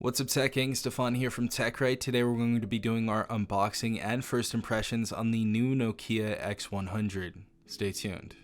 What's up, Tech Gang? Stefan here from TechRight. Today we're going to be doing our unboxing and first impressions on the new Nokia X100. Stay tuned.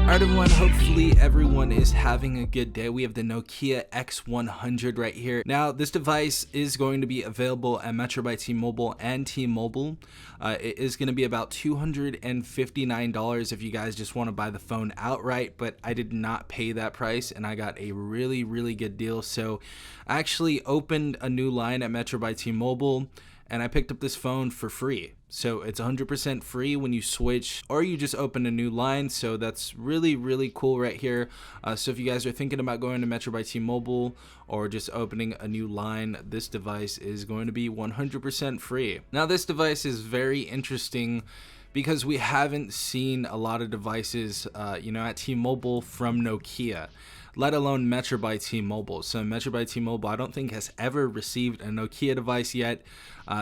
Alright everyone, hopefully everyone is having a good day. We have the Nokia X100 right here. Now this device is going to be available at Metro by T-Mobile and T-Mobile. It is going to be about $259 if you guys just want to buy the phone outright, but I did not pay that price and I got a really good deal. So I actually opened a new line at Metro by T-Mobile and I picked up this phone for free. So it's 100% free when you switch or you just open a new line. So that's really cool right here. So if you guys are thinking about going to Metro by T-Mobile or just opening a new line, this device is going to be 100% free. Now this device is very interesting because we haven't seen a lot of devices at T-Mobile from Nokia, let alone Metro by T-Mobile. So Metro by T-Mobile I don't think has ever received a Nokia device yet.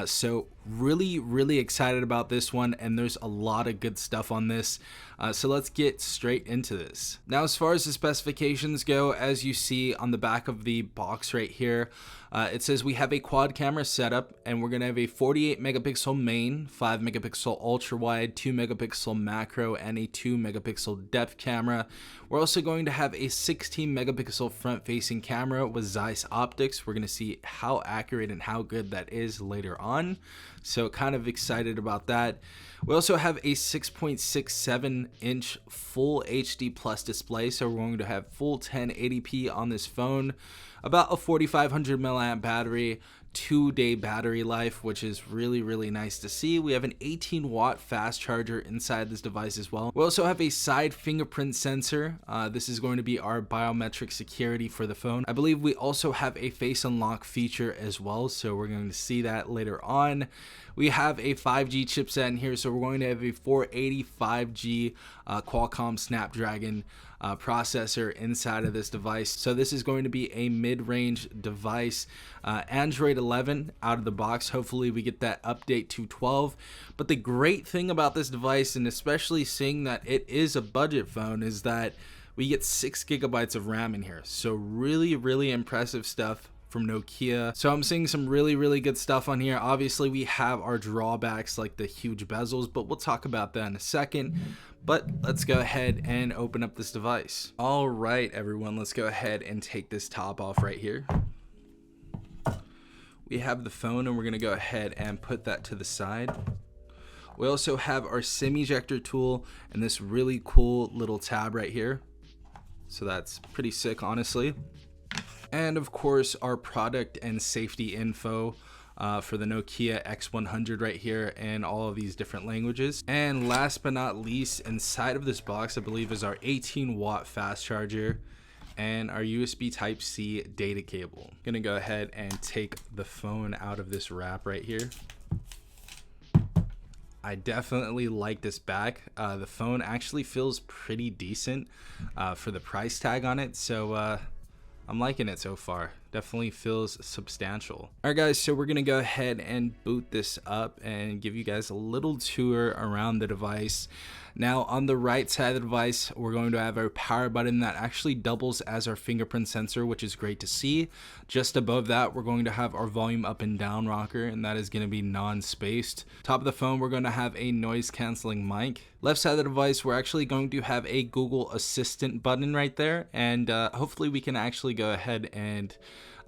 So really excited about this one, and there's a lot of good stuff on this. So let's get straight into this. Now as far as the specifications go, as you see on the back of the box right here, it says we have a quad camera setup and we're going to have a 48 megapixel main, 5 megapixel ultra wide, 2 megapixel macro, and a 2 megapixel depth camera. We're also going to have a 16 megapixel front facing camera with Zeiss optics. We're going to see how accurate and how good that is later on. So kind of excited about that. We also have a 6.67 inch full HD plus display. So we're going to have full 1080p on this phone, about a 4500 milliamp battery, 2-day battery life, which is really nice to see. We have an 18-watt fast charger inside this device as well. We also have a side fingerprint sensor. This is going to be our biometric security for the phone. I believe we also have a face unlock feature as well, so we're going to see that later on. We have a 5G chipset in here, so we're going to have a 485G Qualcomm Snapdragon processor inside of this device. So this is going to be a mid-range device. Android 11 out of the box. Hopefully we get that update to 12. But the great thing about this device, and especially seeing that it is a budget phone, is that we get 6 gigabytes of RAM in here. So really impressive stuff from Nokia. So I'm seeing some really good stuff on here. Obviously we have our drawbacks like the huge bezels, but we'll talk about that in a second. But let's go ahead and open up this device. All right, everyone, let's go ahead and take this top off right here. We have the phone and we're gonna go ahead and put that to the side. We also have our SIM ejector tool and this really cool little tab right here. So that's pretty sick, honestly. And of course our product and safety info for the Nokia X100 right here in all of these different languages. And last but not least, inside of this box I believe is our 18-watt fast charger and our USB Type-C data cable. I'm gonna go ahead and take the phone out of this wrap right here. I definitely like this back. The phone actually feels pretty decent for the price tag on it, so I'm liking it so far. Definitely feels substantial. Alright guys, so we're gonna go ahead and boot this up and give you guys a little tour around the device. Now on the right side of the device, we're going to have our power button that actually doubles as our fingerprint sensor, which is great to see. Just above that, we're going to have our volume up and down rocker, and that is going to be non-spaced. Top of the phone, we're going to have a noise canceling mic. Left side of the device, we're actually going to have a Google Assistant button right there, and hopefully we can actually go ahead and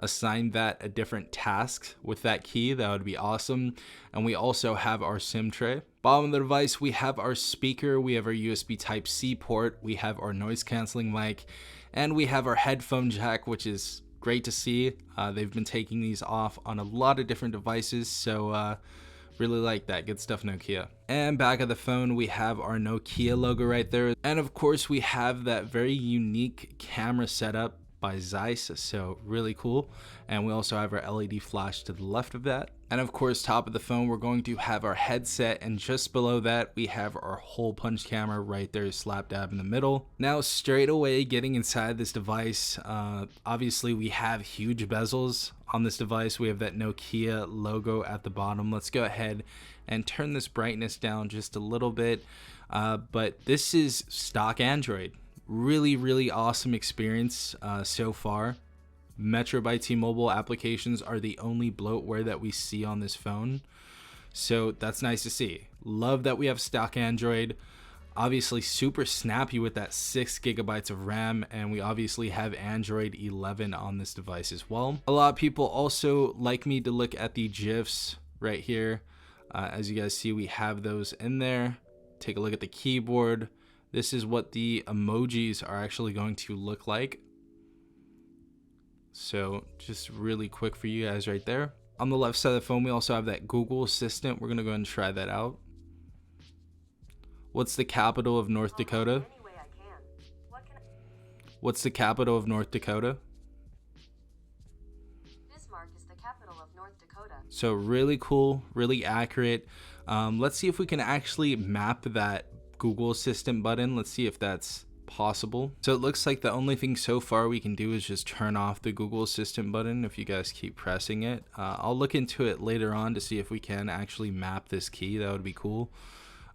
assign that a different task with that key. That would be awesome. And we also have our SIM tray. Bottom of the device, we have our speaker, we have our USB Type-C port, we have our noise canceling mic, and we have our headphone jack, which is great to see. They've been taking these off on a lot of different devices, so really like that. Good stuff, Nokia. And back of the phone, we have our Nokia logo right there. And of course, we have that very unique camera setup by Zeiss, so really cool. And we also have our LED flash to the left of that. And of course, top of the phone, we're going to have our headset, and just below that we have our hole punch camera right there slap dab in the middle. Now straight away getting inside this device, obviously we have huge bezels on this device. We have that Nokia logo at the bottom. Let's go ahead and turn this brightness down just a little bit, but this is stock Android. Really awesome experience so far. Metro by T-Mobile applications are the only bloatware that we see on this phone, so that's nice to see. Love that we have stock Android. Obviously super snappy with that 6 gigabytes of RAM, and we obviously have Android 11 on this device as well. A lot of people also like me to look at the GIFs right here. As you guys see, we have those in there. Take a look at the keyboard. This is what the emojis are actually going to look like. So just really quick for you guys right there. On the left side of the phone, we also have that Google Assistant. We're gonna go ahead and try that out. What's the capital of North Dakota? What's the capital of North Dakota? Bismarck is the capital of North Dakota. So really cool, really accurate. Let's see if we can actually map that Google Assistant button. Let's see if that's possible. So it looks like the only thing so far we can do is just turn off the Google Assistant button if you guys keep pressing it. I'll look into it later on to see if we can actually map this key. That would be cool.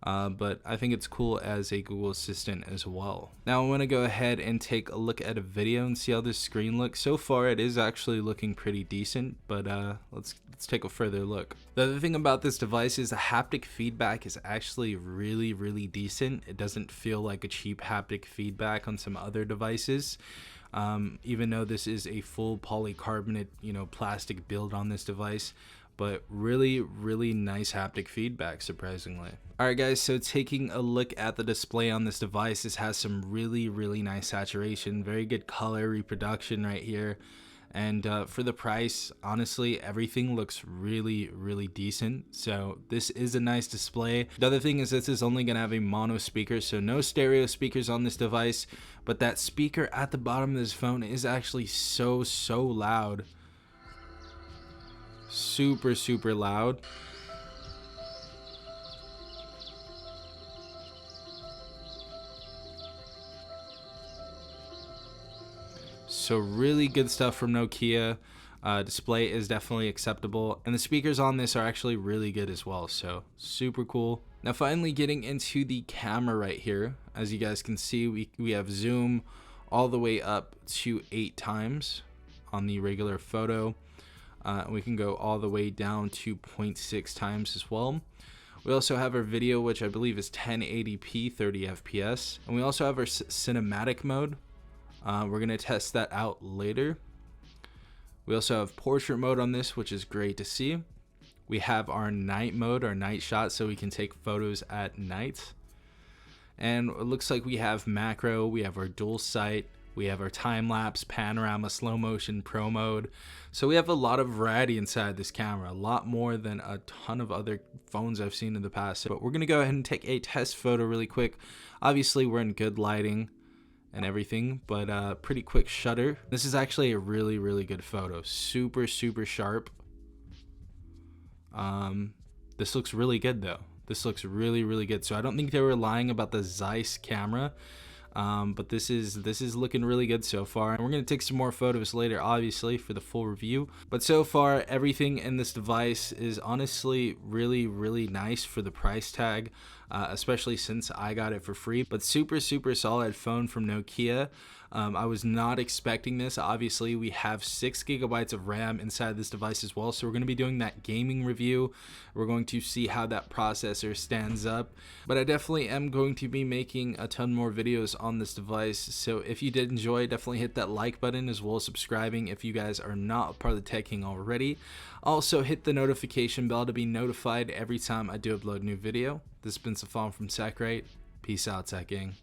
But I think it's cool as a Google Assistant as well. Now I want to go ahead and take a look at a video and see how this screen looks. So far it is actually looking pretty decent, but let's take a further look. The other thing about this device is the haptic feedback is actually really decent. It doesn't feel like a cheap haptic feedback on some other devices. Even though this is a full polycarbonate, plastic build on this device, but really nice haptic feedback, surprisingly. Alright guys, so taking a look at the display on this device, this has some really nice saturation, very good color reproduction right here. And for the price, honestly, everything looks really decent. So this is a nice display. The other thing is this is only gonna have a mono speaker, so no stereo speakers on this device, but that speaker at the bottom of this phone is actually so loud. Super loud. So really good stuff from Nokia. Display is definitely acceptable, and the speakers on this are actually really good as well, so super cool. Now finally getting into the camera right here. As you guys can see, we have zoom all the way up to 8 times on the regular photo. We can go all the way down to 0.6 times as well. We also have our video, which I believe is 1080p 30 FPS, and we also have our cinematic mode. We're gonna test that out later. We also have portrait mode on this, which is great to see. We have our night mode, our night shot, so we can take photos at night. And it looks like we have macro, we have our dual sight, we have our time-lapse, panorama, slow motion, pro mode. So we have a lot of variety inside this camera, a lot more than a ton of other phones I've seen in the past. But we're gonna go ahead and take a test photo really quick. Obviously we're in good lighting and everything, but pretty quick shutter. This is actually a really good photo, super sharp. This looks really good though. This looks really good. So I don't think they were lying about the Zeiss camera. But this is looking really good so far, and we're going to take some more photos later, obviously, for the full review. But so far everything in this device is honestly really nice for the price tag, especially since I got it for free. But super solid phone from Nokia. I was not expecting this. Obviously we have 6 gigabytes of RAM inside this device as well, so we're going to be doing that gaming review. We're going to see how that processor stands up, but I definitely am going to be making a ton more videos on this device. So if you did enjoy, definitely hit that like button, as well as subscribing if you guys are not a part of the Tech King already. Also hit the notification bell to be notified every time I do upload a new video. This has been Safan from TechRight. Peace out, Tech King.